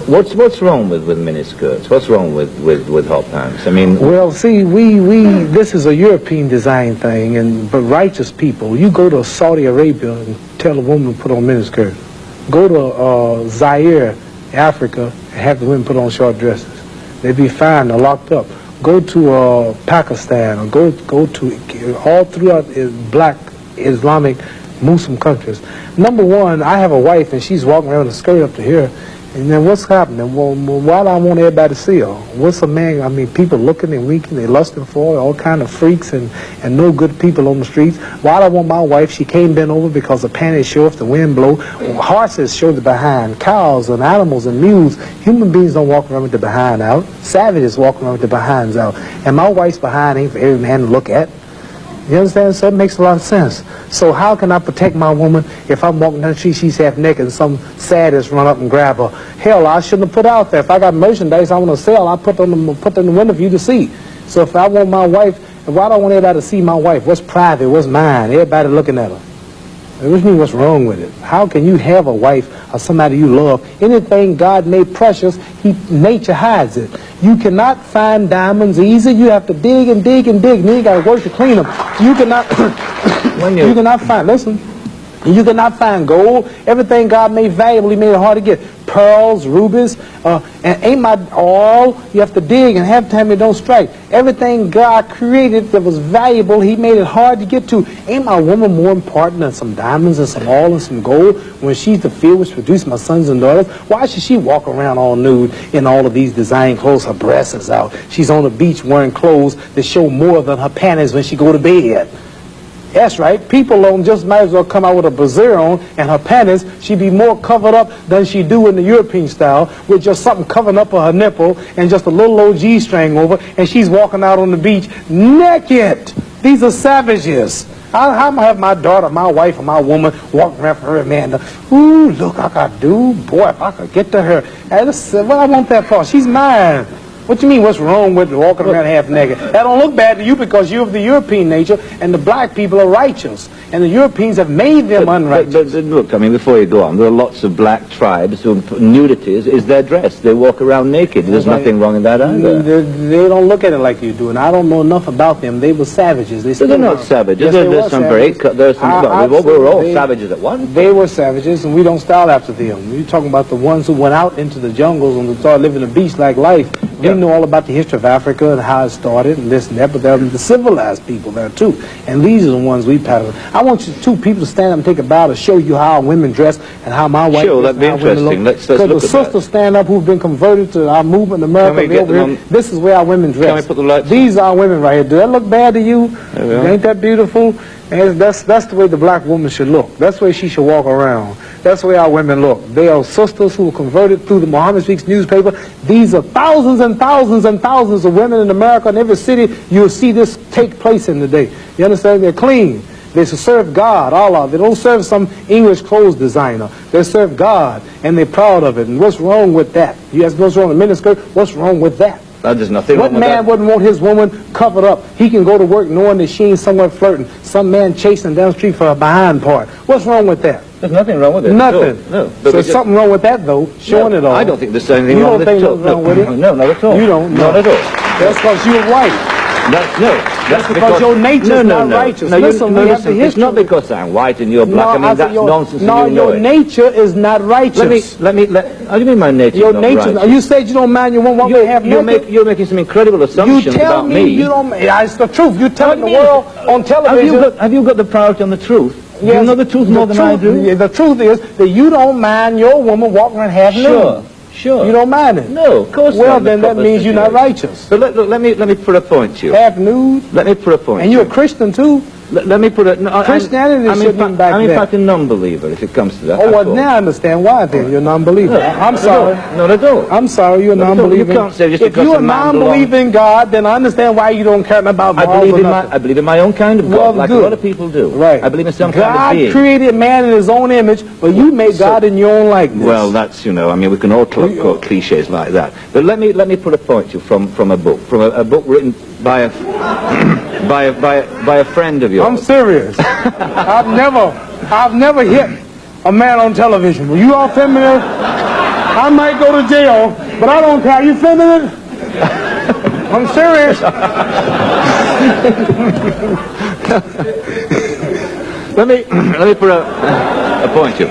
What's wrong with miniskirts? What's wrong with hot pants? I mean, well, see, this is a European design thing, but righteous people, you go to Saudi Arabia and tell a woman to put on miniskirt. Go to Zaire, Africa, and have the women put on short dresses. They'd be fined or locked up. Go to Pakistan, or go to all throughout black Islamic Muslim countries. Number one, I have a wife and she's walking around with a skirt up to here. And then what's happening? Well, why do I want everybody to see her? What's a man? I mean, people looking and winking, they lusting for her, all kind of freaks and no good people on the streets. Why do I want my wife? She can't bend over because the panties show if the wind blow. Horses show the behind. Cows and animals and mules. Human beings don't walk around with the behind out. Savages walk around with the behinds out. And my wife's behind ain't for every man to look at. You understand? So it makes a lot of sense. So how can I protect my woman if I'm walking down the street, she's half naked, and some sadist run up and grab her? Hell, I shouldn't have put out there. If I got merchandise I want to sell, I put it in the window for you to see. So if I want my wife, why do I want everybody to see my wife? What's private? What's mine? Everybody looking at her. Which means what's wrong with it? How can you have a wife or somebody you love? Anything God made precious, nature hides it. You cannot find diamonds easy. You have to dig and dig and dig, and then you got to work to clean them. You cannot, you cannot find, listen, you cannot find gold. Everything God made valuable, He made it hard to get. Pearls, rubies, and ain't my all. You have to dig, and half the time it don't strike. Everything God created that was valuable, He made it hard to get to. Ain't my woman more important than some diamonds and some oil and some gold when she's the field which produced my sons and daughters? Why should she walk around all nude in all of these design clothes? Her breasts is out. She's on the beach wearing clothes that show more than her panties when she go to bed. That's right. People don't just might as well come out with a brassiere on and her panties. She'd be more covered up than she do in the European style with just something covering up her nipple and just a little old G-string over, and she's walking out on the beach naked. These are savages. How am I have my daughter, my wife, or my woman walking around for her man? Ooh, look, I could do. Boy, if I could get to her. What I want that for? She's mine. What do you mean, what's wrong with walking around half naked? That don't look bad to you because you're of the European nature, and the black people are righteous. And the Europeans have made them unrighteous. But look, I mean, before you go on, there are lots of black tribes who nudity is their dress. They walk around naked. There's nothing wrong in that either. They don't look at it like you do, and I don't know enough about them. They were savages. They're not savages. Yes, there's some break. There's some. We were all savages at once. They were savages, and we don't style after them. You're talking about the ones who went out into the jungles and started living a beast-like life. We know all about the history of Africa and how it started and this and that, but there are the civilized people there too. And these are the ones we pattern. I want you two people to stand up and take a bow to show you how women dress and how my wife Sure, that'd be interesting. Let's look at that. Because the sisters stand up who've been converted to our movement in America. This is where our women dress. Can we put the lights These are women right here. Do that look bad to you? Ain't that beautiful? And that's the way the black woman should look. That's the way she should walk around. That's the way our women look. They are sisters who were converted through the Muhammad Speaks newspaper. These are thousands and thousands and thousands of women in America. In every city, you'll see this take place in the day. You understand? They're clean. They serve God, Allah. They don't serve some English clothes designer. They serve God, and they're proud of it. And what's wrong with that? You ask what's wrong with miniskirt? What's wrong with that? There's nothing wrong with that. What man wouldn't want his woman covered up? He can go to work knowing that she ain't somewhere flirting. Some man chasing down the street for a behind part. What's wrong with that? There's nothing wrong with it. Nothing. No. So there's something wrong with that, though, showing it all. I don't think there's anything wrong with it. You don't think nothing wrong with it? No, not at all. You don't? Not at all. That's because you're white. That's because your nature's not righteous. No, listen, it's not because I'm white and you're black. I mean, that's nonsense. No, your nature is not righteous. How do you mean my nature your is not nature, righteous? You said you don't mind your woman walking half naked. You're making some incredible assumptions about me. You tell me you don't. It's the truth. You're telling the world on television. Have you got the priority on the truth? Yes, you know the truth more than I do? The truth is that you don't mind your woman walking around half nude. Sure. You don't mind it? No, of course not. Well, then that means you're not righteous. But look, let me put a point to you. Half nude? Let me put a point. And you're a Christian too? Let me put it. No, Christianity shouldn't be back there. I'm in fact a non-believer if it comes to that. Oh, well, now I understand why then. You're a non-believer. I'm sorry. Not at all. I'm sorry, you're a non-believer. You can't say just if because you're a non-believer in God, then I understand why you don't care about morals or nothing. I believe in my own kind of God, like a lot of people do. Right. I believe in some kind of being. God created man in his own image, but you made God in your own likeness. Well, that's, I mean, we can all quote cliches like that. But let me put a point to you from a book written by a friend of yours. I'm serious. I've never hit a man on television. Were you all familiar? I might go to jail, but I don't care. You filming it? I'm serious. Let me put a point to you.